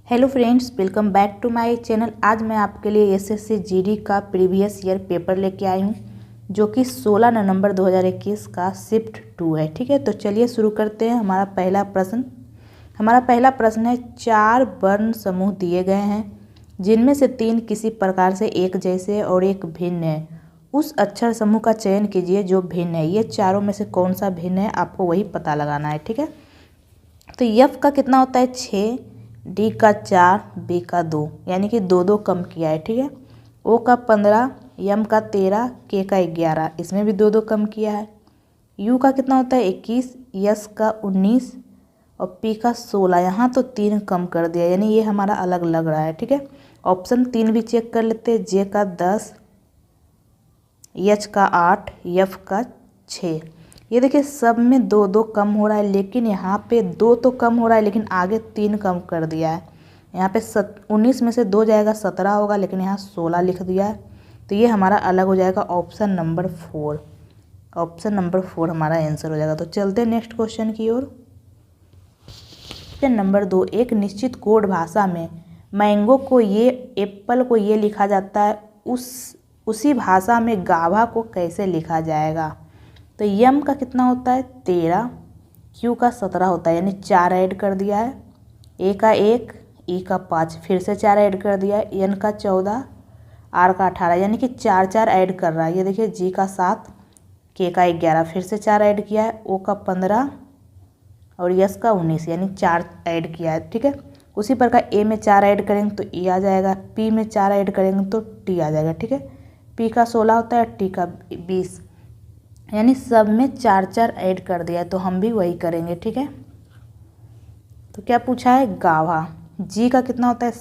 Hello friends, welcome back to my channel. आज मैं आपके लिए एसएससी जीडी का प्रीवियस ईयर पेपर लेके आई हूँ, जो कि 16 नवंबर 2021 का शिफ्ट 2 है। ठीक है, तो चलिए शुरू करते हैं। हमारा पहला प्रश्न है, 4 वर्ण समूह दिए गए हैं जिनमें से 3 किसी प्रकार से एक जैसे और एक भिन्न है। उस अक्षर समूह का चयन कीजिए जो भिन्न है। ये चारों में से कौन सा भिन्न है, आपको वही पता लगाना है। ठीक है, तो यफ का कितना होता है 6, डी का 4, बी का 2, यानी कि 2 कम किया है। ठीक है, ओ का 15, यम का 13, के का 11, इसमें भी 2 कम किया है। यू का कितना होता है 21, यस का 19 और पी का 16, यहाँ तो 3 कम कर दिया, यानी ये हमारा अलग लग रहा है। ठीक है, ऑप्शन 3 भी चेक कर लेते हैं। जे का 10, एच का 8, यफ का 6। ये देखिए सब में 2 कम हो रहा है, लेकिन यहाँ पे 2 तो कम हो रहा है, लेकिन आगे 3 कम कर दिया है। यहाँ पे 19 में से 2 जाएगा 17 होगा, लेकिन यहाँ 16 लिख दिया है, तो ये हमारा अलग हो जाएगा। ऑप्शन नंबर 4 हमारा आंसर हो जाएगा। तो चलते हैं नेक्स्ट क्वेश्चन की ओर। क्वेश्चन नंबर 2, एक निश्चित कोड भाषा में मैंगो को ये, एप्पल को ये लिखा जाता है, उसी भाषा में गाभा को कैसे लिखा जाएगा। तो यम का कितना होता है 13, क्यू का 17 होता है, यानी 4 ऐड कर दिया है। ए का 1, ई का 5, फिर से 4 ऐड कर दिया है। एन का 14, आर का 18, यानी कि 4 ऐड कर रहा है। ये देखिए जी का 7, के का 11, फिर से 4 ऐड किया है। ओ का 15 और यस का 19, यानी 4 ऐड किया है। ठीक है, उसी प्रकार ए में 4 ऐड करेंगे तो ई आ जाएगा, पी में 4 ऐड करेंगे तो टी आ जाएगा। ठीक है, पी का 16 होता है, टी का 20, यानी सब में 4 ऐड कर दिया है, तो हम भी वही करेंगे। ठीक है, तो क्या पूछा है गाभा। जी का कितना होता है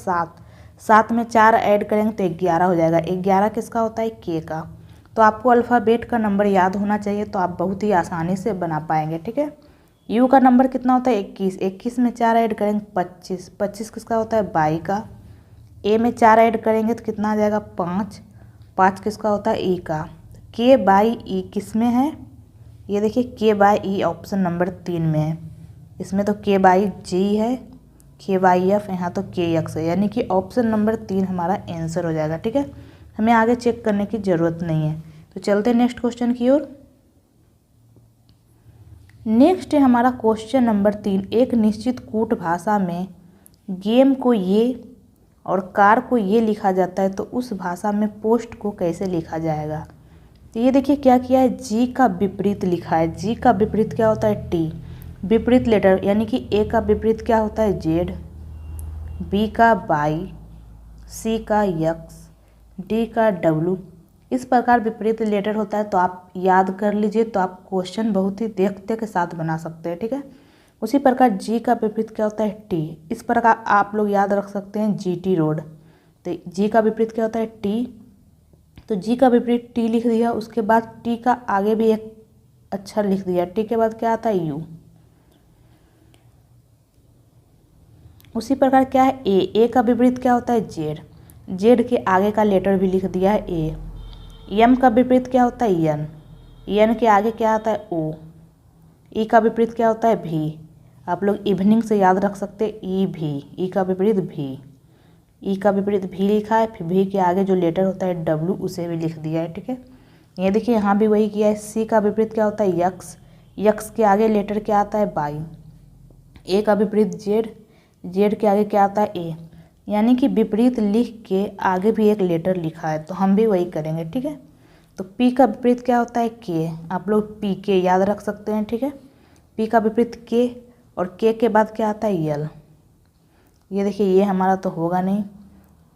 7 में 4 ऐड करेंगे तो 11 हो जाएगा। 11 किसका होता है के का। तो आपको अल्फ़ाबेट का नंबर याद होना चाहिए, तो आप बहुत ही आसानी से बना पाएंगे। ठीक है, यू का नंबर कितना होता है 21 में 4 ऐड करेंगे 25 किसका होता है बाई का। ए में 4 ऐड करेंगे तो कितना आ जाएगा 5 किसका होता है ई का। के बाई ई किस में है, ये देखिए के बाई ई ऑप्शन नंबर 3 में है। इसमें तो के बाई जी है, के बाई एफ, यहाँ तो के एक्स है, यानी कि ऑप्शन नंबर 3 हमारा आंसर हो जाएगा। ठीक है, हमें आगे चेक करने की ज़रूरत नहीं है। तो चलते हैं नेक्स्ट क्वेश्चन की ओर। नेक्स्ट है हमारा क्वेश्चन नंबर 3, एक निश्चित कूट भाषा में गेम को ये और कार को ये लिखा जाता है, तो उस भाषा में पोस्ट को कैसे लिखा जाएगा। तो ये देखिए क्या किया है, जी का विपरीत लिखा है। जी का विपरीत क्या होता है टी, विपरीत लेटर, यानी कि ए का विपरीत क्या होता है जेड, बी का बाई, सी का यक्स, डी का डब्लू। इस प्रकार विपरीत लेटर होता है, तो आप याद कर लीजिए, तो आप क्वेश्चन बहुत ही देखते के साथ बना सकते हैं। ठीक है, उसी प्रकार जी का विपरीत क्या होता है टी, इस प्रकार आप लोग याद रख सकते हैं जीटी रोड। तो जी का विपरीत क्या होता है टी, तो जी का विपरीत टी लिख दिया। उसके बाद टी का आगे भी एक अक्षर लिख दिया, टी के बाद क्या आता है यू। उसी प्रकार क्या है ए का विपरीत क्या होता है जेड, जेड के आगे का लेटर भी लिख दिया है ए। एम का विपरीत क्या होता है एन के आगे क्या आता है ओ। ई का विपरीत क्या होता है भी, आप लोग इवनिंग से याद रख सकते हैं ई भी, ई का विपरीत भी, ई का विपरीत भी लिखा है, फिर भी के आगे जो लेटर होता है डब्लू उसे भी लिख दिया है। ठीक है, ये देखिए यहाँ भी वही किया है। सी का विपरीत क्या होता है यक्स, यक्स के आगे लेटर क्या आता है बाई। ए का विपरीत जेड, जेड के आगे क्या आता है ए, यानी कि विपरीत लिख के आगे भी एक लेटर लिखा है, तो हम भी वही करेंगे। ठीक है, तो पी का विपरीत क्या होता है के, आप लोग पी के याद रख सकते हैं। ठीक है, पी का विपरीत के, और के बाद क्या आता है यल। ये देखिए ये हमारा तो होगा नहीं,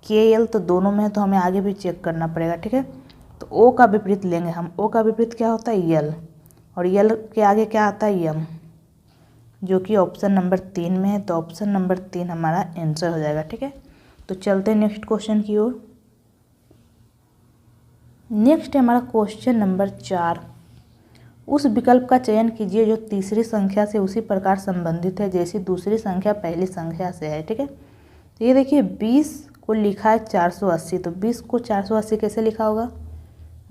के एल तो दोनों में है, तो हमें आगे भी चेक करना पड़ेगा। ठीक है, तो ओ का विपरीत लेंगे हम। ओ का विपरीत क्या होता है यल, और यल के आगे क्या आता है यम, जो कि ऑप्शन नंबर 3 में है, तो ऑप्शन नंबर 3 हमारा आंसर हो जाएगा। ठीक है, तो चलते हैं नेक्स्ट क्वेश्चन की ओर। नेक्स्ट है हमारा क्वेश्चन नंबर 4, उस विकल्प का चयन कीजिए जो तीसरी संख्या से उसी प्रकार संबंधित है जैसी दूसरी संख्या पहली संख्या से है। ठीक है, तो ये देखिए 20 को लिखा है 480, तो 20 को 480 कैसे लिखा होगा,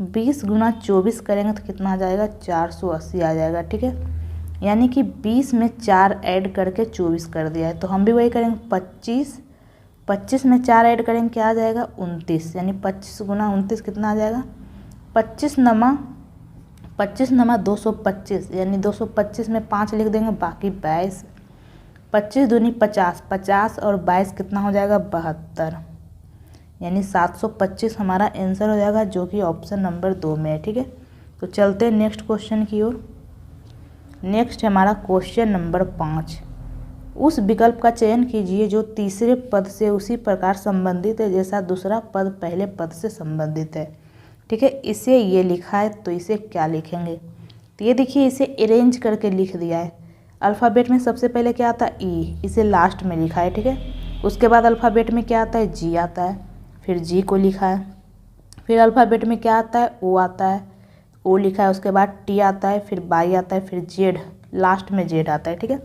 20 गुना 24 करेंगे तो कितना आ जाएगा 480 आ जाएगा। ठीक है, यानी कि 20 में 4 ऐड करके 24 कर दिया है, तो हम भी वही करेंगे 25 25 में 4 ऐड करेंगे क्या आ जाएगा 29, यानी 25 गुना 29 कितना आ जाएगा 25 नमा 225, यानी 225 में 5 लिख देंगे बाकी 22, 25 दूनी 50, 50 और 22 कितना हो जाएगा 72, यानी 725 हमारा आंसर हो जाएगा, जो कि ऑप्शन नंबर 2 में है। ठीक है, तो चलते हैं नेक्स्ट क्वेश्चन की ओर। नेक्स्ट है हमारा क्वेश्चन नंबर 5। उस विकल्प का चयन कीजिए जो तीसरे पद से उसी प्रकार संबंधित है जैसा दूसरा पद पहले पद से संबंधित है। ठीक है, इसे ये लिखा है तो इसे क्या लिखेंगे, तो ये देखिए इसे अरेंज करके लिख दिया है। अल्फ़ाबेट में सबसे पहले क्या आता है ई, इसे लास्ट में लिखा है। ठीक है, उसके बाद अल्फ़ाबेट में क्या आता है जी आता है, फिर जी को लिखा है। फिर अल्फ़ाबेट में क्या आता है ओ आता है, ओ लिखा है। उसके बाद टी आता है, फिर बाई आता है, फिर जेड, लास्ट में जेड आता है। ठीक है,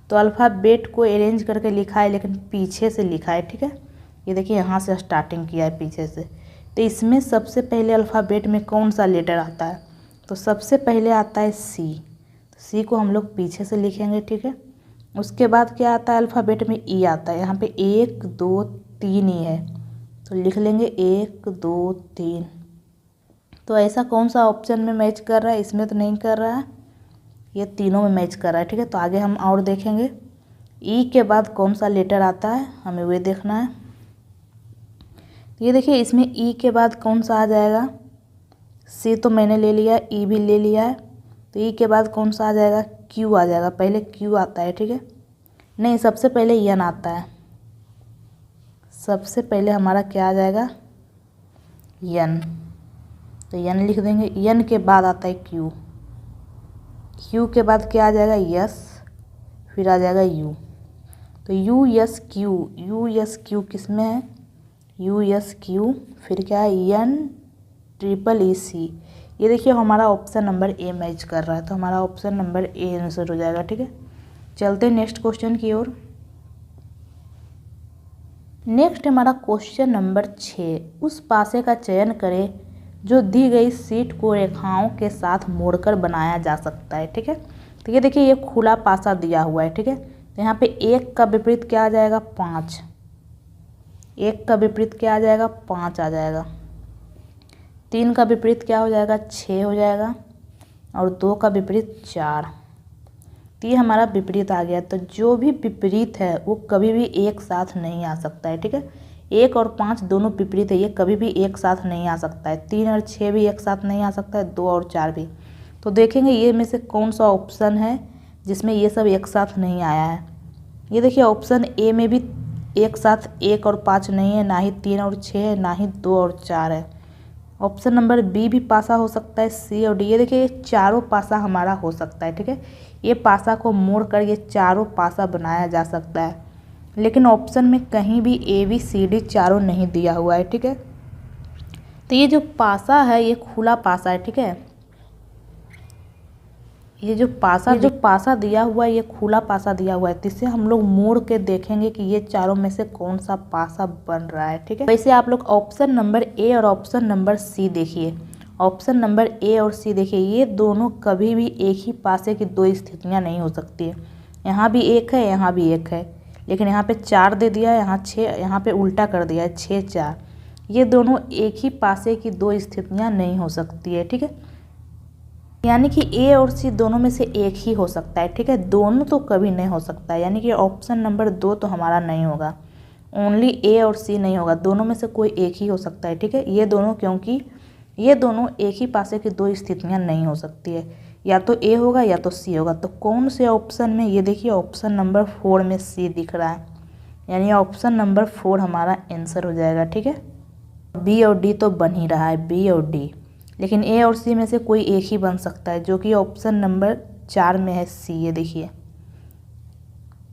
तो अल्फ़ाबेट को अरेंज करके लिखा है लेकिन पीछे से लिखा है। ठीक है, ये देखिए यहाँ से स्टार्टिंग किया है पीछे से। तो इसमें सबसे पहले अल्फ़ाबेट में कौन सा लेटर आता है, तो सबसे पहले आता है सी, तो सी को हम लोग पीछे से लिखेंगे। ठीक है, उसके बाद क्या आता है अल्फ़ाबेट में ई आता है, यहाँ पे 1 2 3 ही है तो लिख लेंगे 1 2 3। तो ऐसा कौन सा ऑप्शन में मैच कर रहा है, इसमें तो नहीं कर रहा है, ये तीनों में मैच कर रहा है। ठीक है, तो आगे हम और देखेंगे ई के बाद कौन सा लेटर आता है हमें वे देखना है। ये देखिए इसमें ई के बाद कौन सा आ जाएगा, सी तो मैंने ले लिया, ई भी ले लिया है, तो ई के बाद कौन सा आ जाएगा क्यू आ जाएगा, पहले क्यू आता है। ठीक है, नहीं सबसे पहले यन आता है, सबसे पहले हमारा क्या आ जाएगा यन, तो यन लिख देंगे। यन के बाद आता है क्यू, क्यू के बाद क्या आ जाएगा यस, फिर आ जाएगा यू, तो you yes Q, you yes Q किस में है यू यस क्यू, फिर क्या है एन ट्रिपल ई सी। ये देखिए हमारा ऑप्शन नंबर ए मैच कर रहा है, तो हमारा ऑप्शन नंबर ए आंसर हो जाएगा। ठीक है, चलते हैं नेक्स्ट क्वेश्चन की ओर। नेक्स्ट हमारा क्वेश्चन नंबर 6। उस पासे का चयन करें जो दी गई सीट को रेखाओं के साथ मोड़कर बनाया जा सकता है। ठीक है, तो ये देखिए ये खुला पासा दिया हुआ है। ठीक है, तो यहाँ पे 1 का विपरीत क्या आ जाएगा 5, 1 का विपरीत क्या आ जाएगा 5 आ जाएगा, 3 का विपरीत क्या हो जाएगा 6 हो जाएगा, और 2 का विपरीत 4। तो ये हमारा विपरीत आ गया। तो जो भी विपरीत है वो कभी भी एक साथ नहीं आ सकता है। ठीक है, 1 और 5 दोनों विपरीत है, ये कभी भी एक साथ नहीं आ सकता है। 3 और 6 भी एक साथ नहीं आ सकता है, 2 और 4 भी। तो देखेंगे ये में से कौन सा ऑप्शन है जिसमें ये सब एक साथ नहीं आया है। ये देखिए ऑप्शन ए में भी एक साथ 1 और 5 नहीं है, ना ही 3 और 6 है, ना ही 2 और 4 है। ऑप्शन नंबर बी भी पासा हो सकता है, सी और डी। ये देखिए ये चारों पासा हमारा हो सकता है। ठीक है, ये पासा को मोड़ कर ये चारों पासा बनाया जा सकता है, लेकिन ऑप्शन में कहीं भी ए बी सी डी चारों नहीं दिया हुआ है। ठीक है, तो ये जो पासा है ये खुला पासा है। ठीक है, ये जो पासा दिया हुआ है ये खुला पासा दिया हुआ है, तो इसे हम लोग मोड़ के देखेंगे कि ये चारों में से कौन सा पासा बन रहा है। ठीक है, वैसे आप लोग ऑप्शन नंबर ए और ऑप्शन नंबर सी देखिए, ऑप्शन नंबर ए और सी देखिए, ये दोनों कभी भी एक ही पासे की दो स्थितियां नहीं हो सकती है। यहाँ भी एक है, यहाँ भी एक है, लेकिन यहाँ पे 4 दे दिया है, यहाँ 6, यहाँ पे उल्टा कर दिया है 6 4। ये दोनों एक ही पासे की दो स्थितियां नहीं हो सकती है। ठीक है, यानी कि ए और सी दोनों में से एक ही हो सकता है। ठीक है, दोनों तो कभी नहीं हो सकता है, यानी कि ऑप्शन नंबर 2 तो हमारा नहीं होगा, ओनली ए और सी नहीं होगा, दोनों में से कोई एक ही हो सकता है। ठीक है, ये दोनों, क्योंकि ये दोनों एक ही पासे की दो स्थितियां नहीं हो सकती है, या तो ए होगा या तो सी होगा। तो कौन से ऑप्शन में, ये देखिए ऑप्शन नंबर 4 में सी दिख रहा है, यानी ऑप्शन नंबर 4 हमारा आंसर हो जाएगा। ठीक है, बी और डी तो बन ही रहा है, बी और डी, लेकिन ए और सी में से कोई एक ही बन सकता है, जो कि ऑप्शन नंबर 4 में है सी। ये देखिए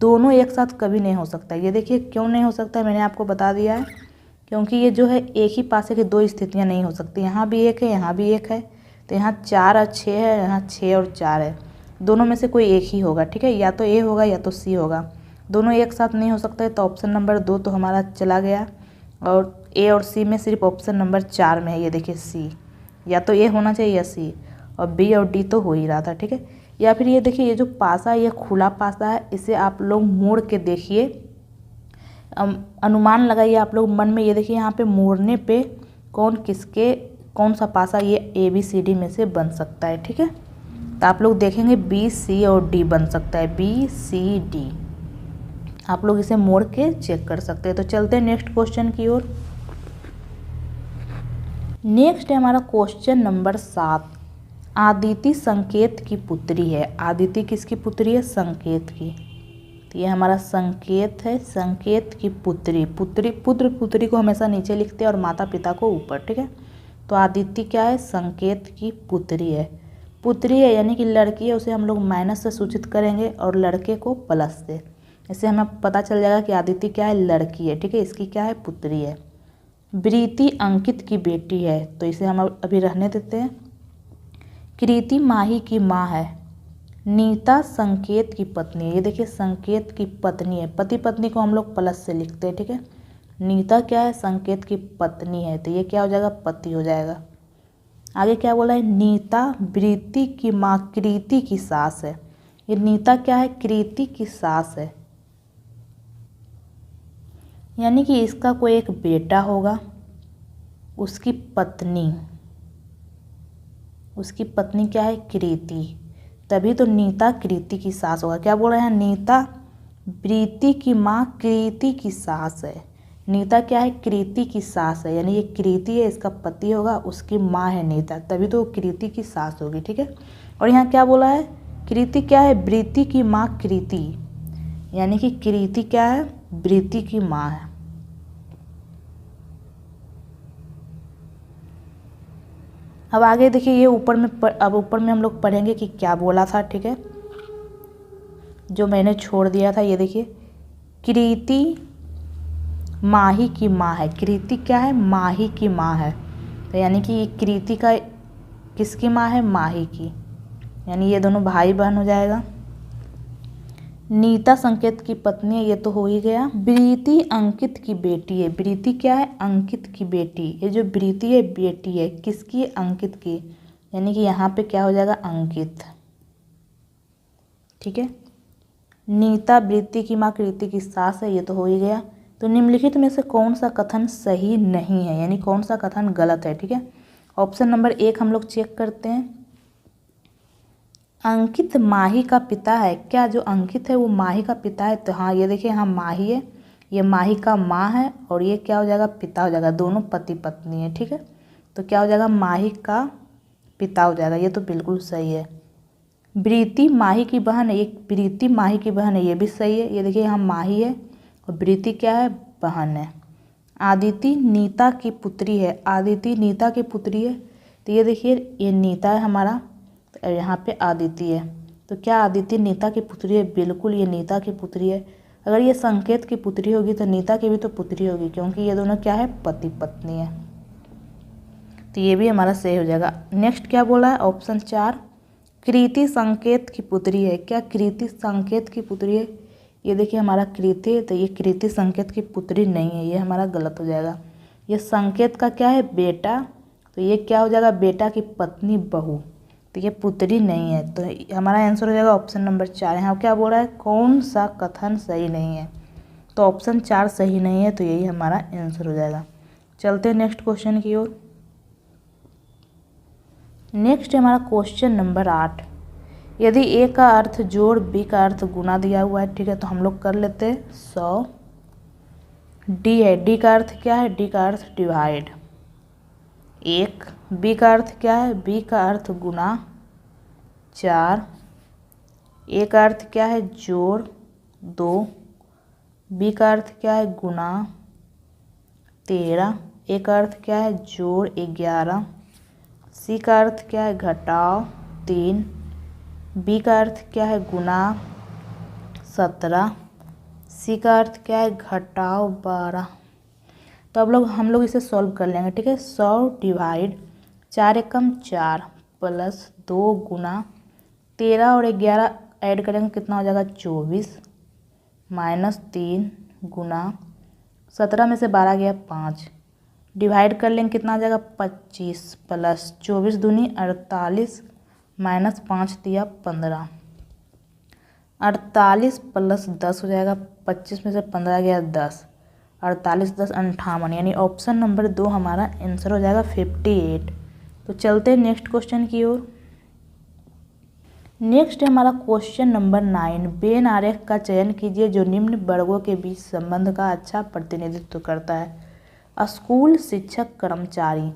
दोनों एक साथ कभी नहीं हो सकता। ये देखिए क्यों नहीं हो सकता है, मैंने आपको बता दिया है, क्योंकि ये जो है एक ही पासे की दो स्थितियां नहीं हो सकती। यहाँ भी एक है, यहाँ भी एक है, तो यहाँ 4 और 6 है, यहाँ 6 और 4 है, दोनों में से कोई एक ही होगा। ठीक है, या तो ए होगा या तो सी होगा, दोनों एक साथ नहीं हो सकता है। तो ऑप्शन नंबर 2 तो हमारा चला गया, और ए और सी में सिर्फ ऑप्शन नंबर 4 में है, ये देखिए सी, या तो ए होना चाहिए या सी, और बी और डी तो हो ही रहा था। ठीक है, या फिर ये देखिए ये जो पासा, ये खुला पासा है, इसे आप लोग मोड़ के देखिए, अनुमान लगाइए आप लोग मन में। ये देखिए यहाँ पे मोड़ने पे कौन सा पासा ये ABCD में से बन सकता है, ठीक है। तो आप लोग देखेंगे B, C और D बन सकता है, BCD। आप लोग इसे मोड़ के चेक कर सकते हैं। तो चलते हैं नेक्स्ट क्वेश्चन की ओर। नेक्स्ट है हमारा क्वेश्चन नंबर 7। आदिति संकेत की पुत्री है। आदिति किसकी पुत्री है? संकेत की। तो ये हमारा संकेत है, संकेत की पुत्री। पुत्री को हमेशा नीचे लिखते हैं और माता पिता को ऊपर, ठीक है। तो आदिति क्या है? संकेत की पुत्री है। पुत्री है यानी कि लड़की है, उसे हम लोग माइनस से सूचित करेंगे और लड़के को प्लस से। इससे हमें पता चल जाएगा कि आदिति क्या है? लड़की है, ठीक है। इसकी क्या है? पुत्री है। प्रीति अंकित की बेटी है, तो इसे हम अभी रहने देते हैं। कृति माही की माँ है। नीता संकेत की पत्नी है। ये देखिए संकेत की पत्नी है। पति पत्नी को हम लोग प्लस से लिखते हैं, ठीक है। नीता क्या है? संकेत की पत्नी है, तो ये क्या हो जाएगा? पति हो जाएगा। आगे क्या बोला है? नीता प्रीति की माँ कृति की सास है। ये नीता क्या है? कृति की सास है, यानी कि इसका कोई एक बेटा होगा, उसकी पत्नी क्या है? कृति। तभी तो नीता कृति की सास होगा। क्या बोल रहे हैं? नीता प्रीति की माँ कृति की सास है। नीता क्या है? कृति की सास है, यानी ये कृति है, इसका पति होगा, उसकी माँ है नीता, तभी तो कृति की सास होगी, ठीक है। और यहाँ क्या बोला है? कृति क्या है? प्रीति की माँ कृति, यानी कि कृति क्या है? प्रीति की माँ है। अब आगे देखिए, ये ऊपर में हम लोग पढ़ेंगे कि क्या बोला था, ठीक है। जो मैंने छोड़ दिया था, ये देखिए कृति माही की माँ है। कृति क्या है? माही की माँ है, तो यानी कि कृति का किसकी माँ है? माही की, यानी ये दोनों भाई बहन हो जाएगा। नीता संकेत की पत्नी है, ये तो हो ही गया। प्रीति अंकित की बेटी है। प्रीति क्या है? अंकित की बेटी। ये जो प्रीति है बेटी है, किसकी? अंकित की, यानी कि यहाँ पे क्या हो जाएगा? अंकित, ठीक है। नीता प्रीति की माँ कृति की सास है, ये तो हो ही गया। तो निम्नलिखित में से कौन सा कथन सही नहीं है, यानी कौन सा कथन गलत है, ठीक है। ऑप्शन नंबर 1 हम लोग चेक करते हैं। अंकित माही का पिता है। क्या जो अंकित है वो माही का पिता है? तो हाँ, ये देखिए यहाँ माही है, ये माही का माँ है, और ये क्या हो जाएगा? पिता हो जाएगा। दोनों पति पत्नी है, ठीक है। तो क्या हो जाएगा? माही का पिता हो जाएगा, ये तो बिल्कुल सही है। प्रीति माही की बहन है। ये प्रीति माही की बहन है, ये भी सही है। ये देखिए यहाँ माही है और प्रीति क्या है? बहन है। आदिति नीता की पुत्री है। आदिति नीता की पुत्री है, तो ये देखिए ये नीता है हमारा, तो यहाँ पे आदिति है। तो क्या आदिति नीता की पुत्री है? बिल्कुल ये नीता की पुत्री है। अगर ये संकेत की पुत्री होगी तो नीता की भी तो पुत्री होगी, क्योंकि ये दोनों क्या है? पति पत्नी है। तो ये भी हमारा सही हो जाएगा। नेक्स्ट क्या बोला है? ऑप्शन 4, कृति संकेत की पुत्री है। क्या कृति संकेत की पुत्री है? ये देखिए हमारा कृति है, तो ये कृति संकेत की पुत्री नहीं है, ये हमारा गलत हो जाएगा। ये संकेत का क्या है? बेटा, तो ये क्या हो जाएगा? बेटा की पत्नी बहू, तो ये पुत्री नहीं है। तो हमारा आंसर हो जाएगा ऑप्शन नंबर 4। यहाँ क्या बोल रहा है? कौन सा कथन सही नहीं है? तो ऑप्शन 4 सही नहीं है, तो यही हमारा आंसर हो जाएगा। चलते हैं नेक्स्ट क्वेश्चन की ओर। नेक्स्ट है हमारा क्वेश्चन नंबर 8। यदि ए का अर्थ जोड़, बी का अर्थ गुना दिया हुआ है, ठीक है, तो हम लोग कर लेते हैं 100। डी है, डी का अर्थ क्या है? डी का अर्थ डिवाइड 1। बी का अर्थ क्या है? बी का अर्थ गुना 4। ए का अर्थ क्या है? जोड़ 2। बी का अर्थ क्या है? गुना 13। ए का अर्थ क्या है? जोड़ 11। सी का अर्थ क्या है? घटाव 3। बी का अर्थ क्या है? गुना 17। सी का अर्थ क्या है? घटाव 12। तो अब हम लोग इसे सॉल्व कर लेंगे, ठीक है। 100 डिवाइड 4 एकम 4 प्लस 2 गुना 13 और 11 ऐड करेंगे, कितना हो जाएगा? 24 माइनस 3 गुना 17 में से 12 गया 5, डिवाइड कर लेंगे, कितना आ जाएगा? 25 प्लस 24 दूनी 48 माइनस 5 दिया 15। 48 प्लस 10 हो जाएगा, 25 में से 15 गया 10, 48 10 58, यानी ऑप्शन नंबर 2 हमारा आंसर हो जाएगा 58। तो चलते हैं नेक्स्ट क्वेश्चन की ओर। नेक्स्ट है हमारा क्वेश्चन नंबर 9। वेन आरेख का चयन कीजिए जो निम्न वर्गों के बीच संबंध का अच्छा प्रतिनिधित्व करता है। स्कूल, शिक्षक, कर्मचारी।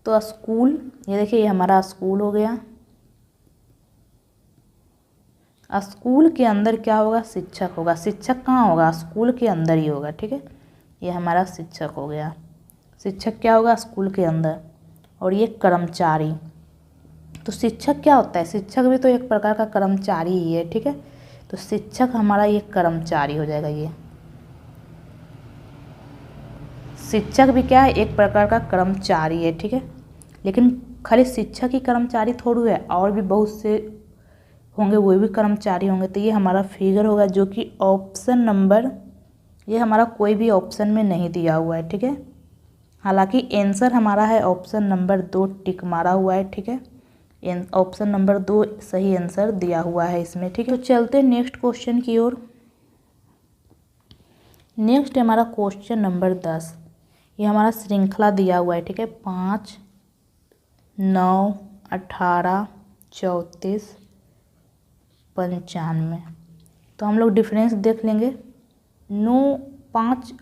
तो स्कूल, ये देखिए ये हमारा स्कूल हो गया। स्कूल के अंदर क्या होगा? शिक्षक होगा। शिक्षक कहाँ होगा? स्कूल के अंदर ही होगा, ठीक है। ये हमारा शिक्षक हो गया। शिक्षक क्या होगा? स्कूल के अंदर। और ये कर्मचारी, तो शिक्षक क्या होता है? शिक्षक भी तो एक प्रकार का कर्मचारी ही है, ठीक है। तो शिक्षक हमारा ये कर्मचारी हो जाएगा। ये शिक्षक भी क्या है? एक प्रकार का कर्मचारी है, ठीक है। लेकिन खाली शिक्षक ही कर्मचारी थोड़ी है, और भी बहुत से होंगे, वो भी कर्मचारी होंगे। तो ये हमारा फिगर होगा, जो कि ऑप्शन नंबर, ये हमारा कोई भी ऑप्शन में नहीं दिया हुआ है, ठीक है। हालांकि आंसर हमारा है ऑप्शन नंबर 2, टिक मारा हुआ है, ठीक है। ऑप्शन नंबर 2 सही आंसर दिया हुआ है इसमें, ठीक है। तो चलते नेक्स्ट क्वेश्चन की ओर। नेक्स्ट है हमारा क्वेश्चन नंबर 10। ये हमारा श्रृंखला दिया हुआ है, ठीक है। 5, 9, 18, 34, 95। तो हम लोग डिफरेंस देख लेंगे। 9 5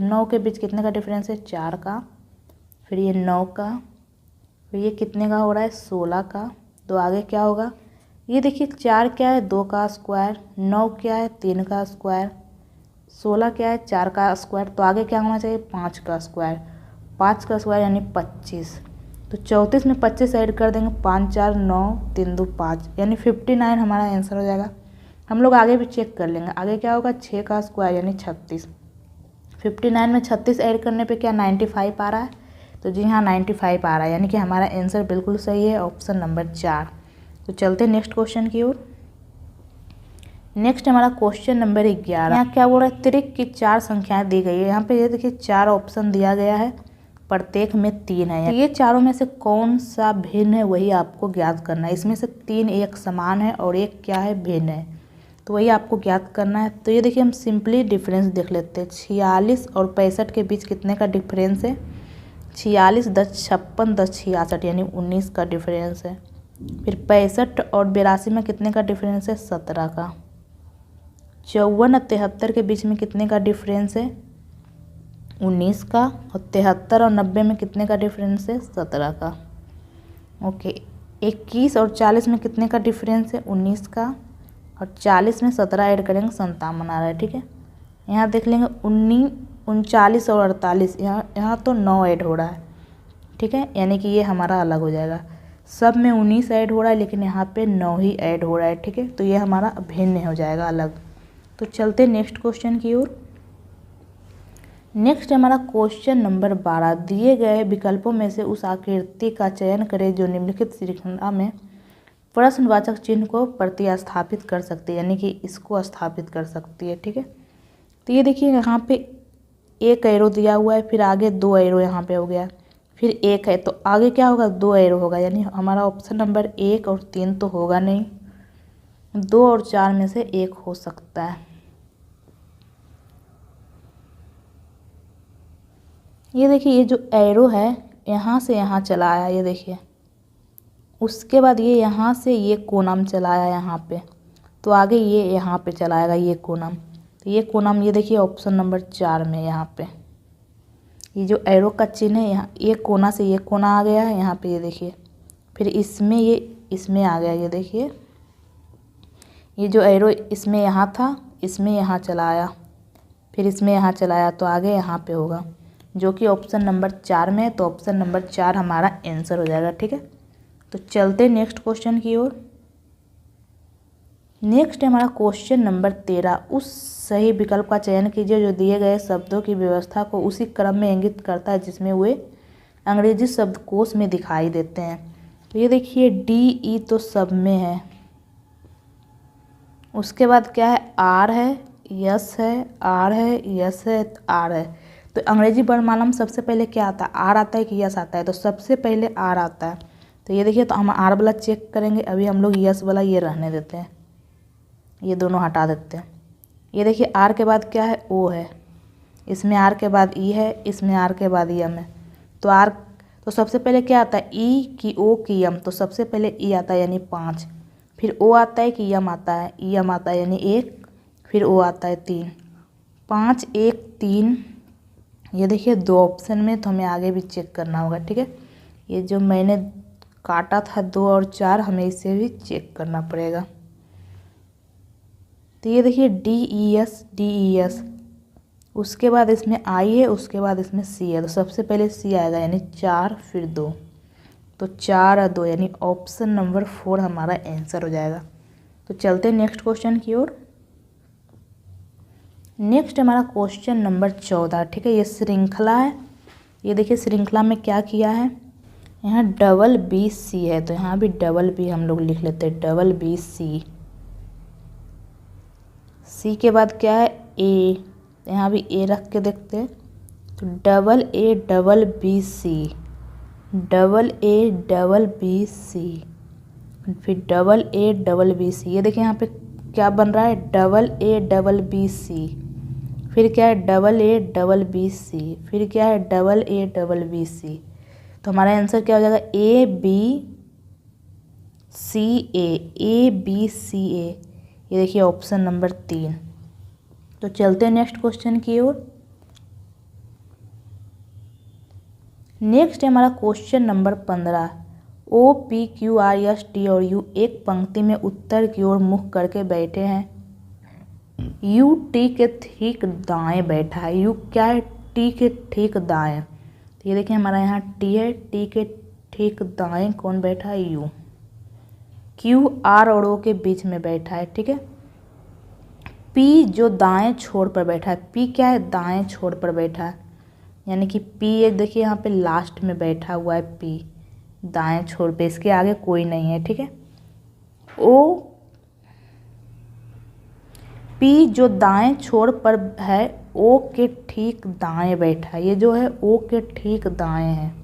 9 के बीच कितने का डिफरेंस है? 4 का। फिर ये 9 का, फिर ये कितने का हो रहा है? 16 का। तो आगे क्या होगा? ये देखिए 4 क्या है? 2 का स्क्वायर। 9 क्या है? 3 का स्क्वायर। 16 क्या है? 4 का स्क्वायर। तो आगे क्या होना चाहिए? 5 का स्क्वायर। 5 का स्क्वायर यानी 25। तो 34 में 25 ऐड कर देंगे। 5 4 9 3 2 5, यानी 59 हमारा आंसर हो जाएगा। हम लोग आगे भी चेक कर लेंगे। आगे क्या होगा? 6 का स्क्वायर यानी 36। 59 में 36 ऐड करने पे क्या 95 आ रहा है? तो जी हाँ 95 आ रहा है, यानी कि हमारा आंसर बिल्कुल सही है, ऑप्शन नंबर 4। तो चलते हैं नेक्स्ट क्वेश्चन की ओर। नेक्स्ट हमारा क्वेश्चन नंबर 11। यहाँ क्या बोल रहा है? त्रिक की 4 संख्याएं दी गई है। यहाँ पे ये देखिए 4 ऑप्शन दिया गया है, प्रत्येक में 3 है। तो ये चारों में से कौन सा भिन्न है वही आपको ज्ञात करना है। इसमें से 3 एक समान है और एक क्या है? भिन्न है, तो वही आपको ज्ञात करना है। तो ये देखिए हम सिंपली डिफरेंस देख लेते हैं। 46 और 65 के बीच कितने का डिफरेंस है? 46 10 56 10 66, यानी 19 का डिफरेंस है। फिर 65 और 82 में कितने का डिफरेंस है? 17 का। 54 और 73 के बीच में कितने का डिफरेंस है? 19 का। और 73 और 90 में कितने का डिफरेंस है? 17 का। ओके। 21 और 40 में कितने का डिफरेंस है? 19 का। और 40 में 17 ऐड करेंगे 57 आ रहा है, ठीक है। यहाँ देख लेंगे 19 39 और 48, यहाँ तो 9 ऐड हो रहा है, ठीक है। यानी कि ये हमारा अलग हो जाएगा। सब में 19 ऐड हो रहा है, लेकिन यहाँ पे 9 ही ऐड हो रहा है, ठीक है। तो ये हमारा भिन्न हो जाएगा, अलग। तो चलते नेक्स्ट क्वेश्चन की ओर। नेक्स्ट हमारा क्वेश्चन नंबर 12। दिए गए विकल्पों में से उस आकृति का चयन करें जो निम्नलिखित श्रृंखला में प्रश्नवाचक चिन्ह को प्रतिस्थापित कर सकती है, यानी कि इसको स्थापित कर सकती है, ठीक है। तो ये देखिए यहाँ पे एक एरो दिया हुआ है, फिर आगे 2 एरो यहाँ पे हो गया, फिर 1 है, तो आगे क्या होगा? 2 एरो होगा, यानी हमारा ऑप्शन नंबर 1 और 3 तो होगा नहीं, 2 और 4 में से 1 हो सकता है। ये देखिए ये जो एरो है यहाँ से यहाँ चला आया, ये देखिए। उसके बाद ये यहाँ से ये कोनम चलाया यहाँ पे, तो आगे ये यहाँ पे चलाएगा ये कोनम। तो ये कोनम ये देखिए ऑप्शन नंबर 4 में यहाँ पे ये जो एरो का चिन्ह है, यहाँ एक कोना से ये कोना आ गया है यहाँ पे, ये देखिए। फिर इसमें ये इसमें आ गया, ये देखिए। ये जो एरो इसमें यहाँ था, इसमें यहाँ चलाया, फिर इसमें यहाँ चलाया, तो आगे यहाँ पे होगा, जो कि ऑप्शन नंबर 4 में है। तो ऑप्शन नंबर 4 हमारा आंसर हो जाएगा, ठीक है। तो चलते नेक्स्ट क्वेश्चन की ओर। नेक्स्ट है हमारा क्वेश्चन नंबर 13। उस सही विकल्प का चयन कीजिए जो दिए गए शब्दों की व्यवस्था को उसी क्रम में इंगित करता है जिसमें वे अंग्रेजी शब्दकोश में दिखाई देते हैं। तो ये देखिए DE तो सब में है, उसके बाद क्या है? R है, S है, R है, S है, R है। तो अंग्रेजी वर्णमाला में सबसे पहले क्या आता है? R आता है कि यस आता है? तो सबसे पहले R आता है। तो ये देखिए, तो हम R वाला चेक करेंगे। अभी हम लोग यस वाला ये रहने देते हैं, ये दोनों हटा देते हैं। ये देखिए आर के बाद क्या है, ओ है, इसमें आर के बाद ई है, इसमें आर के बाद एम है। तो आर तो सबसे पहले क्या आता है, ई की ओ की एम, तो सबसे पहले ई आता है यानी 5, फिर ओ आता है कि एम आता है, ई एम आता है यानी 1, फिर ओ आता है 3, 5 1 3। ये देखिए 2 ऑप्शन में, तो हमें आगे भी चेक करना होगा, ठीक है। ये जो मैंने काटा था 2 और 4, हमें इसे भी चेक करना पड़ेगा। तो ये देखिए DES, उसके बाद इसमें आई है, उसके बाद इसमें सी है, तो सबसे पहले सी आएगा यानी 4 फिर 2, तो 4 और 2 यानी ऑप्शन नंबर 4 हमारा आंसर हो जाएगा। तो चलते हैं नेक्स्ट क्वेश्चन की ओर। नेक्स्ट हमारा क्वेश्चन नंबर 14, ठीक है। ये श्रृंखला है। ये देखिए श्रृंखला में क्या किया है, यहाँ BC है, तो यहाँ भी B हम लोग लिख लेते हैं, BC। सी के बाद क्या है, ए, यहाँ भी ए रख के देखते हैं, तो BC, BC, फिर BC। ये देखिए यहाँ पे क्या बन रहा है, BC, फिर क्या है BC, फिर क्या है BC। तो हमारा आंसर क्या हो जाएगा, ABCA। ये देखिए ऑप्शन नंबर 3। तो चलते हैं नेक्स्ट क्वेश्चन की ओर। नेक्स्ट है हमारा क्वेश्चन नंबर 15। OPQRST और U एक पंक्ति में उत्तर की ओर मुख करके बैठे हैं। U T के ठीक दाएं बैठा है। U क्या है, T के ठीक दाएं। तो ये देखिए हमारा यहाँ T है, T के ठीक दाएं कौन बैठा है, U। Q R और O के बीच में बैठा है, ठीक है। P जो दाएं छोर पर बैठा है, P क्या है, दाएं छोर पर बैठा है, यानी कि P एक देखिए यहाँ पे लास्ट में बैठा हुआ है, P दाएं छोर पे, इसके आगे कोई नहीं है, ठीक है। O P जो दाएं छोर पर है, O के ठीक दाएं बैठा है। ये जो है O के ठीक दाएं है।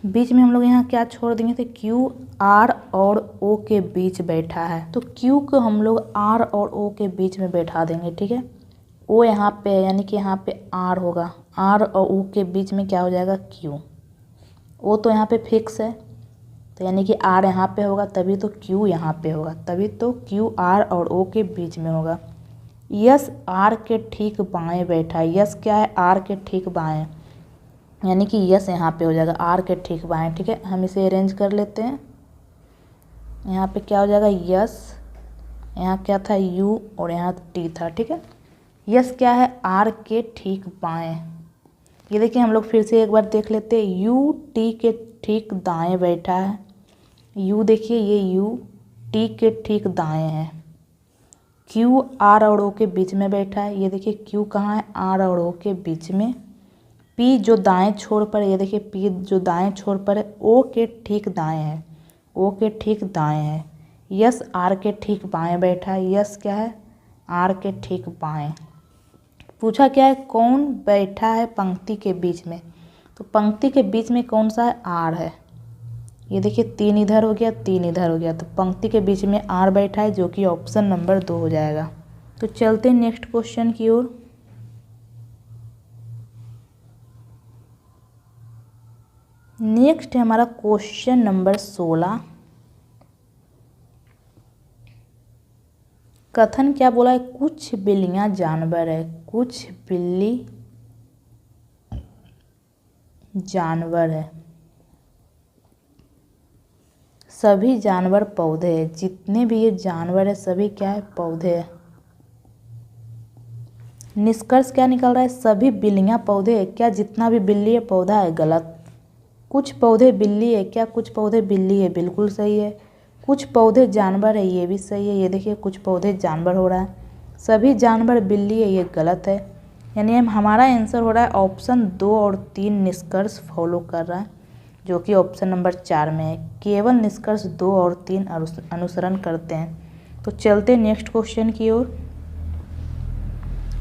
बीच में हम लोग यहाँ क्या छोड़ देंगे थे, Q R और O के बीच बैठा है, तो Q को हम लोग R और O के बीच में बैठा देंगे, ठीक है। O यहाँ पे है, यानी कि यहाँ पे R होगा, R और O के बीच में क्या हो जाएगा, Q। O तो यहाँ पे फिक्स है, तो यानी कि R यहाँ पे होगा, तभी तो Q यहाँ पे होगा, तभी तो Q R और O के बीच में होगा। यस R के ठीक बाएं बैठा है। यस क्या है, R के ठीक बाएं, यानी कि यस यहाँ पे हो जाएगा R के ठीक बाएं, ठीक है। हम इसे अरेंज कर लेते हैं। यहाँ पे क्या हो जाएगा, यस, यहाँ क्या था, U और यहाँ T था, ठीक है। यस क्या है, R के ठीक बाएं। ये देखिए हम लोग फिर से एक बार देख लेते हैं। U T के ठीक दाएं बैठा है। U देखिए ये U T के ठीक दाएं है। Q R और O के बीच में बैठा है। ये देखिए Q कहाँ है, R और O के बीच में। P जो दाएं छोर पर है, ये देखिए P जो दाएं छोर पर है, O के ठीक दाएं है, O के ठीक दाएं है। यस R के ठीक बाएं बैठा है। यस क्या है, R के ठीक बाएं। पूछा क्या है, कौन बैठा है पंक्ति के बीच में, तो पंक्ति के बीच में कौन सा है, R है। ये देखिए 3 इधर हो गया, 3 इधर हो गया, तो पंक्ति के बीच में R बैठा है, जो कि ऑप्शन नंबर 2 हो जाएगा। तो चलते हैं नेक्स्ट क्वेश्चन की ओर। नेक्स्ट है हमारा क्वेश्चन नंबर 16। कथन क्या बोला है, कुछ बिल्लियां जानवर है, कुछ बिल्ली जानवर है, सभी जानवर पौधे हैं। जितने भी ये जानवर है सभी क्या है, पौधे हैं। निष्कर्ष क्या निकल रहा है, सभी बिल्लियां पौधे हैं। क्या जितना भी बिल्ली है पौधा है, गलत। कुछ पौधे बिल्ली है, क्या कुछ पौधे बिल्ली है, बिल्कुल सही है। कुछ पौधे जानवर है, ये भी सही है। ये देखिए कुछ पौधे जानवर हो रहा है। सभी जानवर बिल्ली है, ये गलत है। यानी हमारा आंसर हो रहा है ऑप्शन 2 और 3 निष्कर्ष फॉलो कर रहा है, जो कि ऑप्शन नंबर 4 में है। केवल निष्कर्ष 2 और 3 अनुसरण करते हैं। तो चलते हैं नेक्स्ट क्वेश्चन की ओर।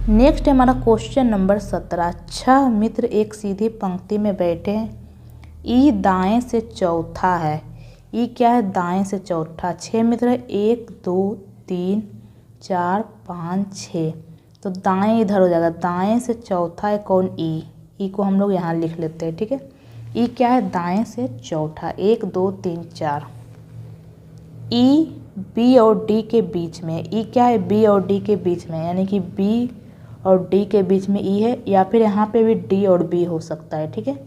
नेक्स्ट है हमारा क्वेश्चन नंबर 17। 6 मित्र एक सीधी पंक्ति में बैठे हैं। ई दाएं से चौथा है। ई क्या है, दाएं से चौथा। 6 मित्र है, 1 2 3 4 5 6, तो दाएं इधर हो जाएगा, दाएं से चौथा है कौन, ई को हम लोग यहाँ लिख लेते हैं, ठीक है। ई क्या है, दाएं से चौथा, 1 2 3 4। ई बी और डी के बीच में, ई क्या है, बी और डी के बीच में, यानी कि बी और डी के बीच में ई है, या फिर यहाँ पे भी डी और बी हो सकता है, ठीक है।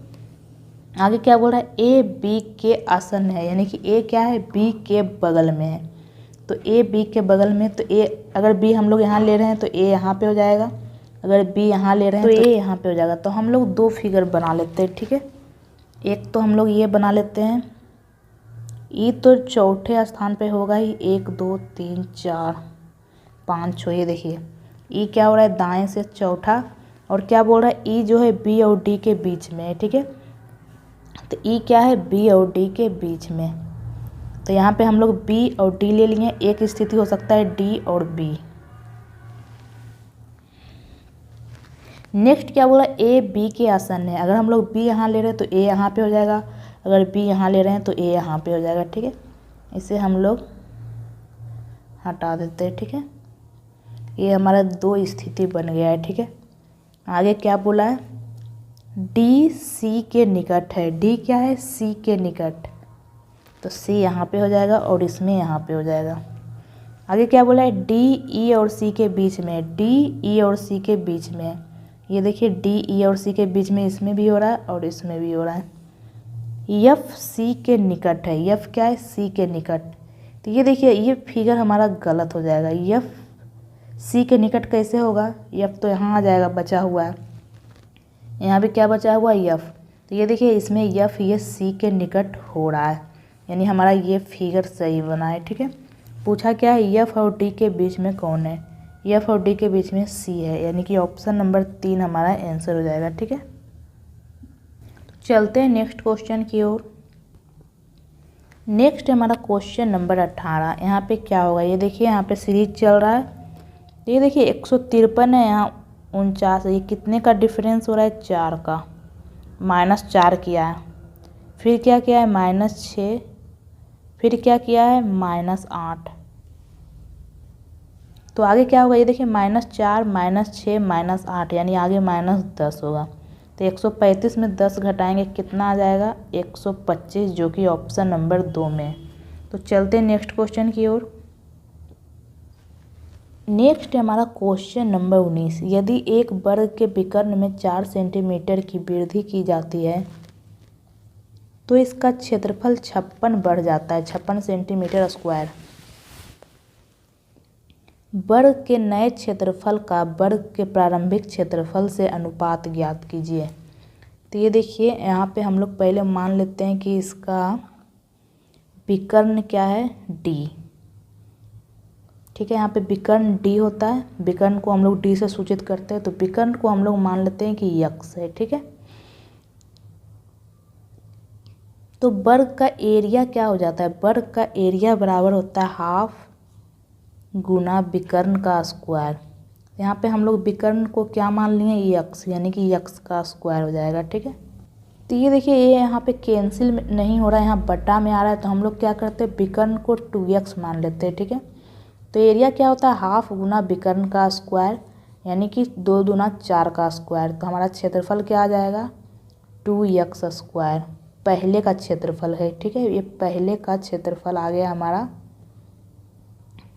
आगे क्या बोल रहा है, ए बी के आसन्न है, यानी कि ए क्या है, बी के बगल में है, तो ए बी के बगल में, तो ए अगर बी हम लोग यहाँ ले रहे हैं तो ए यहाँ पे हो जाएगा, अगर बी यहाँ ले रहे हैं तो ए यहाँ पे हो जाएगा। तो हम लोग दो फिगर बना लेते हैं, ठीक है। एक तो हम लोग ये बना लेते हैं, ई तो चौथे स्थान पे होगा ही, 1 2 3 4 5 6, ये देखिए ई क्या हो रहा है, दाएं से चौथा, और क्या बोल रहा है, ई जो है बी और डी के बीच में है, ठीक है। तो ई क्या है, बी और डी के बीच में, तो यहाँ पे हम लोग बी और डी ले लिए। एक स्थिति हो सकता है डी और बी। नेक्स्ट क्या बोला, ए बी के आसन्न है, अगर हम लोग बी यहाँ ले रहे हैं तो ए यहाँ पे हो जाएगा, अगर बी यहाँ ले रहे हैं तो ए यहाँ पे हो जाएगा, ठीक है। इसे हम लोग हटा देते हैं, ठीक है। ये हमारा दो स्थिति बन गया है, ठीक है। आगे क्या बोला है, डी सी के निकट है, डी क्या है, सी के निकट, तो सी यहाँ पे हो जाएगा और इसमें यहाँ पे हो जाएगा। आगे क्या बोला है, डी ई और सी के बीच में, डी ई और सी के बीच में, ये देखिए डी ई और सी के बीच में, इसमें भी हो रहा है और इसमें भी हो रहा है। एफ सी के निकट है, एफ क्या है, सी के निकट, तो ये देखिए ये फिगर हमारा गलत हो जाएगा। एफ सी के निकट कैसे होगा, एफ तो यहाँ आ जाएगा, बचा हुआ है, यहाँ पे क्या बचा हुआ है, एफ, तो ये देखिए इसमें एफ ये सी के निकट हो रहा है, यानी हमारा ये फिगर सही बना है, ठीक है। पूछा क्या है, एफ और डी के बीच में कौन है, एफ और डी के बीच में सी है, यानी कि ऑप्शन नंबर 3 हमारा आंसर हो जाएगा, ठीक है। तो चलते हैं नेक्स्ट क्वेश्चन की ओर। नेक्स्ट हमारा क्वेश्चन नंबर 18। यहाँ पे क्या होगा, ये देखिए यहाँ पे सीरीज चल रहा है, तो ये देखिए 153 है, यहाँ 49 है, ये कितने का डिफरेंस हो रहा है, 4 का, -4 किया है, फिर क्या किया है, -6, फिर क्या किया है, -8, तो आगे क्या होगा, ये देखिए -4 -6 -8, यानी आगे -10 होगा, तो 135 में 10 घटाएंगे कितना आ जाएगा, 125, जो कि ऑप्शन नंबर 2 में है। तो चलते हैं नेक्स्ट क्वेश्चन की ओर। नेक्स्ट हमारा क्वेश्चन नंबर 19। यदि एक वर्ग के विकर्ण में 4 सेंटीमीटर की वृद्धि की जाती है तो इसका क्षेत्रफल 56 बढ़ जाता है, 56 सेंटीमीटर स्क्वायर। वर्ग के नए क्षेत्रफल का वर्ग के प्रारंभिक क्षेत्रफल से अनुपात ज्ञात कीजिए। तो ये देखिए यहाँ पे हम लोग पहले मान लेते हैं कि इसका विकर्ण क्या है, डी, ठीक है। यहाँ पे विकर्ण डी होता है, विकर्ण को हम लोग डी से सूचित करते हैं, तो विकर्ण को हम लोग मान लेते हैं कि यक्स है, ठीक है। तो वर्ग का एरिया क्या हो जाता है, वर्ग का एरिया बराबर होता है हाफ गुना विकर्ण का स्क्वायर। यहाँ पे हम लोग विकर्ण को क्या मान लिए, यक्स, यानी कि यक्स का स्क्वायर हो जाएगा, ठीक है। तो ये देखिए ये यहाँ पे कैंसिल नहीं हो रहा है, यहाँ बटा में आ रहा है, तो हम लोग क्या करते हैं, विकर्ण को 2x मान लेते हैं, ठीक है। तो एरिया क्या होता है, हाफ गुना विकर्ण का स्क्वायर, यानी कि 2 दूना 4 का स्क्वायर, तो हमारा क्षेत्रफल क्या आ जाएगा, 2x स्क्वायर, पहले का क्षेत्रफल है, ठीक है। ये पहले का क्षेत्रफल आ गया हमारा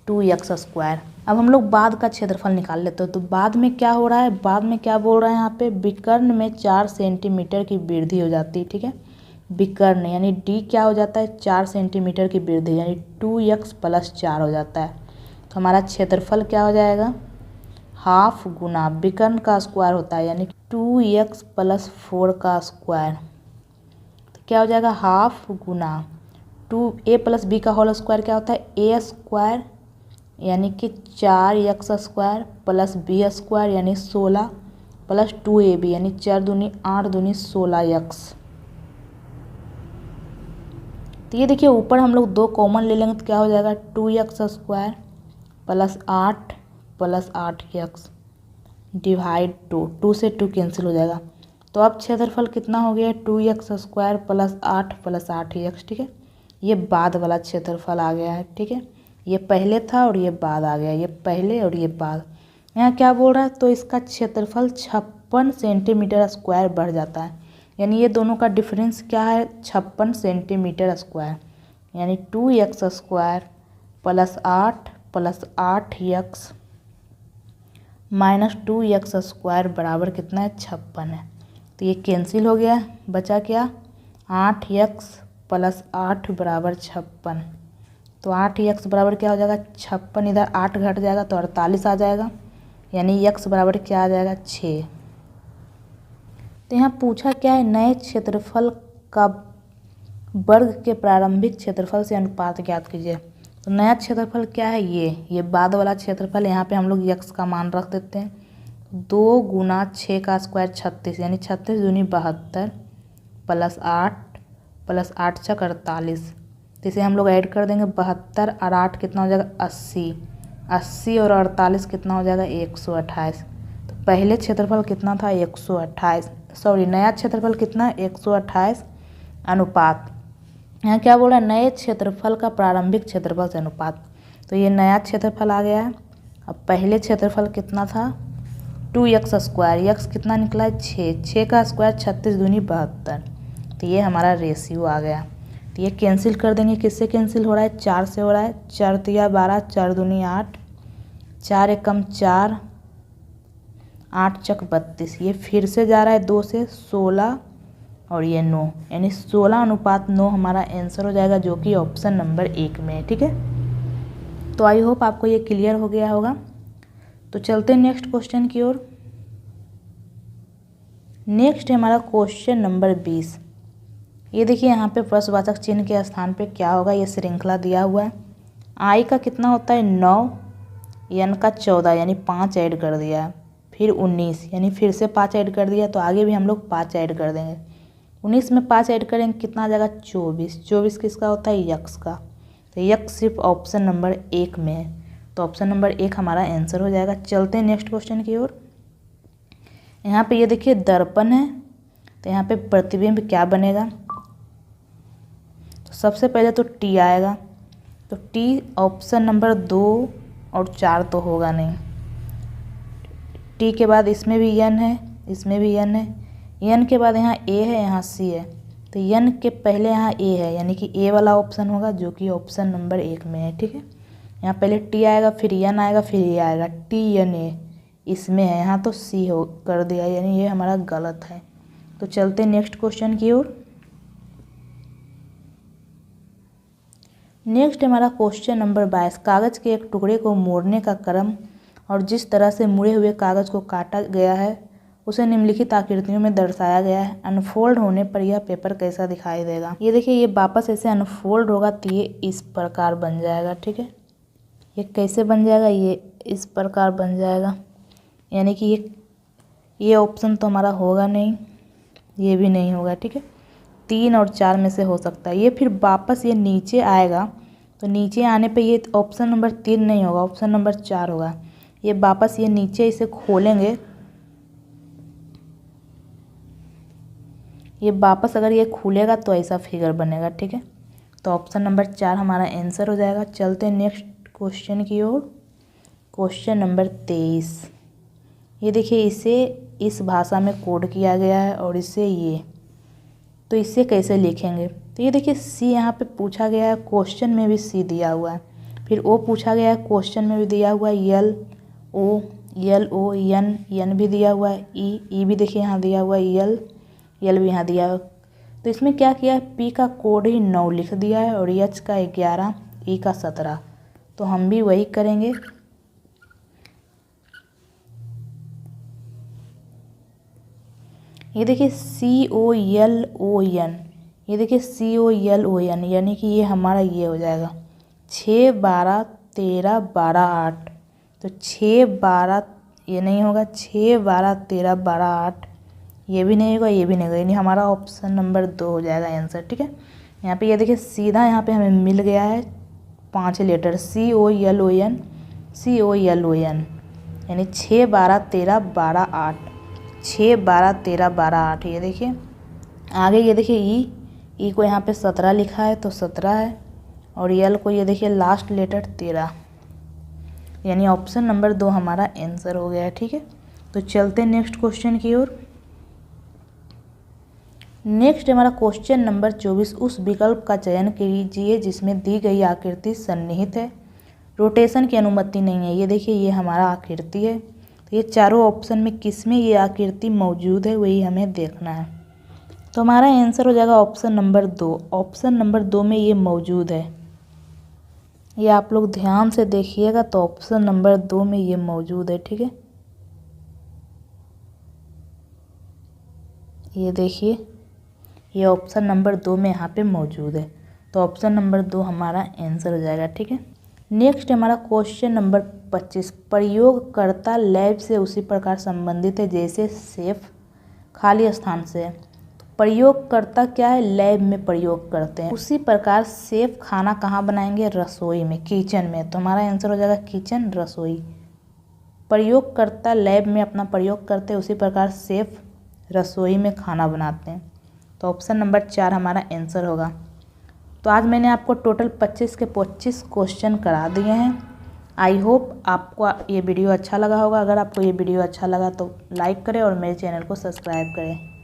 2x स्क्वायर। अब हम लोग बाद का क्षेत्रफल निकाल लेते हैं, तो बाद में क्या हो रहा है, बाद में क्या बोल रहा है, यहाँ पे विकर्ण में 4 सेंटीमीटर की वृद्धि हो जाती है, ठीक है। विकर्ण यानी डी क्या हो जाता है, 4 सेंटीमीटर की वृद्धि, यानी 2x + 4 हो जाता है, तो हमारा क्षेत्रफल क्या हो जाएगा, हाफ गुना विकर्ण का स्क्वायर होता है, यानी 2x + 4 का स्क्वायर, तो क्या हो जाएगा, हाफ गुना 2a + b का होल स्क्वायर क्या होता है, a स्क्वायर, यानी कि 4x स्क्वायर + b स्क्वायर यानी 16 + 2ab यानी 4 दूनी 8 दूनी 16x। तो ये देखिए ऊपर हम लोग 2 कॉमन ले लेंगे तो क्या हो जाएगा, 2x स्क्वायर + 8 + 8x डिवाइड 2 से 2 कैंसिल हो जाएगा। तो अब क्षेत्रफल कितना हो गया, 2x स्क्वायर + 8 + 8x, ठीक है। ये बाद वाला क्षेत्रफल आ गया है, ठीक है। ये पहले था और ये बाद आ गया, ये पहले और ये बाद। यहाँ क्या बोल रहा है, तो इसका क्षेत्रफल 56 सेंटीमीटर स्क्वायर बढ़ जाता है। यानी ये दोनों का डिफरेंस क्या है, 56 सेंटीमीटर स्क्वायर। यानी 2x square plus 8 plus 8x minus 2x square बराबर कितना है, 56 है। तो ये कैंसिल हो गया, बचा क्या, 8x प्लस 8 बराबर 56। तो 8x बराबर क्या हो जाएगा, 56, इधर 8 घट जाएगा तो 48 आ जाएगा। यानी x बराबर क्या आ जाएगा, 6। तो यहाँ पूछा क्या है, नए क्षेत्रफल का वर्ग के प्रारंभिक क्षेत्रफल से अनुपात ज्ञात कीजिए। तो नया क्षेत्रफल क्या है, ये बाद वाला क्षेत्रफल। यहाँ पे हम लोग x का मान रख देते हैं। 2 गुना 6 का स्क्वायर 36, यानी 36 दूनी 72 प्लस 8 छक 48। तो इसे हम लोग ऐड कर देंगे, 72 और 8 कितना हो जाएगा, 80 और 48 कितना हो जाएगा, 128। तो पहले क्षेत्रफल कितना था, 128, सॉरी नया क्षेत्रफल कितना, 128 अनुपात। यहाँ क्या बोल रहा है, नए क्षेत्रफल का प्रारंभिक क्षेत्रफल से अनुपात। तो ये नया क्षेत्रफल आ गया है। अब पहले क्षेत्रफल कितना था, 2x स्क्वायर, x कितना निकला है, 6 का स्क्वायर 36 दूनी 72। तो ये हमारा रेशियो आ गया। तो ये कैंसिल कर देंगे, किससे कैंसिल हो रहा है, 4 से हो रहा है। 4 तिया 12, 4 दूनी 8, 4 एकम 4, 8 चक 32। ये फिर से जा रहा है 2 से, 16 और ये 9, यानी 16 अनुपात 9 हमारा आंसर हो जाएगा, जो कि ऑप्शन नंबर 1 में है, ठीक है। तो आई होप आपको ये क्लियर हो गया होगा। तो चलते हैं नेक्स्ट क्वेश्चन की ओर। नेक्स्ट है हमारा क्वेश्चन नंबर 20। ये देखिए यहाँ पे प्रश्नवाचक चिन्ह के स्थान पे क्या होगा, ये श्रृंखला दिया हुआ है। आई का कितना होता है, 9, एन का 14, यानी 5 ऐड कर दिया है। फिर 19, यानी फिर से 5 ऐड कर दिया, तो आगे भी हम लोग 5 ऐड कर देंगे। 19 में 5 ऐड करेंगे, कितना आ जाएगा, 24। 24 किसका होता है, यक्स का। तो यक्स सिर्फ ऑप्शन नंबर 1 में है। तो ऑप्शन नंबर 1 हमारा आंसर हो जाएगा। चलते हैं नेक्स्ट क्वेश्चन की ओर। यहाँ पे ये देखिए दर्पण है, तो यहाँ पे प्रतिबिंब क्या बनेगा। तो सबसे पहले तो टी आएगा। तो टी ऑप्शन नंबर 2 और 4 तो होगा नहीं। टी के बाद इसमें भी एन है, इसमें भी एन है। एन के बाद यहाँ ए है, यहाँ सी है। तो एन के पहले यहाँ ए है, यानी कि ए वाला ऑप्शन होगा, जो कि ऑप्शन नंबर 1 में है, ठीक है। यहाँ पहले टी आएगा, फिर एन आएगा, फिर ए आएगा, टी एन ए इसमें है। यहाँ तो सी हो कर दिया, यानी ये हमारा गलत है। तो चलते नेक्स्ट क्वेश्चन की ओर। नेक्स्ट हमारा क्वेश्चन नंबर 22। कागज़ के एक टुकड़े को मोड़ने का क्रम और जिस तरह से मुड़े हुए कागज़ को काटा गया है उसे निम्नलिखित आकृतियों में दर्शाया गया है। अनफोल्ड होने पर यह पेपर कैसा दिखाई देगा। ये देखिए, ये वापस ऐसे अनफोल्ड होगा तो ये इस प्रकार बन जाएगा, ठीक है। ये कैसे बन जाएगा, ये इस प्रकार बन जाएगा, यानी कि ये ऑप्शन तो हमारा होगा नहीं, ये भी नहीं होगा, ठीक है। 3 और 4 में से हो सकता है। ये फिर वापस ये नीचे आएगा, तो नीचे आने पे ये ऑप्शन नंबर 3 नहीं होगा, ऑप्शन नंबर 4 होगा। ये वापस ये नीचे इसे खोलेंगे, ये वापस अगर ये खुलेगा तो ऐसा फिगर बनेगा, ठीक है। तो ऑप्शन नंबर 4 हमारा आंसर हो जाएगा। चलते हैं नेक्स्ट क्वेश्चन की ओर। Question number 23। ये देखिए, इसे इस भाषा में कोड किया गया है और इसे ये, तो इसे कैसे लिखेंगे। तो ये देखिए, सी यहाँ पे पूछा गया है, क्वेश्चन में भी सी दिया हुआ है। फिर ओ पूछा गया है, क्वेश्चन में भी दिया हुआ है। एल ओ एन भी दिया हुआ है। ई भी देखिए यहाँ दिया हुआ है। एल भी यहाँ दिया है। तो इसमें क्या किया है, पी का कोड ही 9 लिख दिया है और एच का 11, ई का 17। तो हम भी वही करेंगे। ये देखिए COLON, ये देखिए COLON, यानी कि ये हमारा ये हो जाएगा 6 12 13 12 8। तो 6 12 ये नहीं होगा, 6 12 13 12 8 ये भी नहीं होगा, ये भी नहीं होगा, यानी हमारा ऑप्शन नंबर 2 हो जाएगा आंसर, ठीक है। यहाँ पे ये देखिए सीधा यहाँ पे हमें मिल गया है 5 लेटर COLON, यानी 6 12 13 12 8, 6 12 13 12 8। ये देखिए आगे, ये देखिए ई को यहाँ पे 17 लिखा है तो 17 है, और यल को ये देखिए लास्ट लेटर 13, यानी ऑप्शन नंबर 2 हमारा आंसर हो गया है। ठीक है, तो चलते हैं नेक्स्ट क्वेश्चन की ओर। नेक्स्ट हमारा क्वेश्चन नंबर 24, उस विकल्प का चयन कीजिए जिसमें दी गई आकृति सन्निहित है, रोटेशन की अनुमति नहीं है। ये देखिए ये हमारा आकृति है, तो ये चारों ऑप्शन में किस में ये आकृति मौजूद है वही हमें देखना है। तो हमारा आंसर हो जाएगा ऑप्शन नंबर 2। ऑप्शन नंबर 2 में ये मौजूद है, ये आप लोग ध्यान से देखिएगा, तो ऑप्शन नंबर 2 में ये मौजूद है। ठीक है, ये देखिए ये ऑप्शन नंबर 2 में यहाँ पे मौजूद है, तो ऑप्शन नंबर 2 हमारा आंसर हो जाएगा। ठीक है, नेक्स्ट हमारा क्वेश्चन नंबर 25, प्रयोगकर्ता लैब से उसी प्रकार संबंधित है जैसे शेफ खाली स्थान से। प्रयोगकर्ता क्या है, लैब में प्रयोग करते हैं, उसी प्रकार शेफ खाना कहाँ बनाएंगे, रसोई में, किचन में। तो हमारा आंसर हो जाएगा किचन, रसोई। प्रयोगकर्ता लैब में अपना प्रयोग करते हैं, उसी प्रकार शेफ रसोई में खाना बनाते हैं। तो ऑप्शन नंबर 4 हमारा आंसर होगा। तो आज मैंने आपको टोटल 25 के 25 क्वेश्चन करा दिए हैं। आई होप आपको ये वीडियो अच्छा लगा होगा। अगर आपको ये वीडियो अच्छा लगा तो लाइक करें और मेरे चैनल को सब्सक्राइब करें।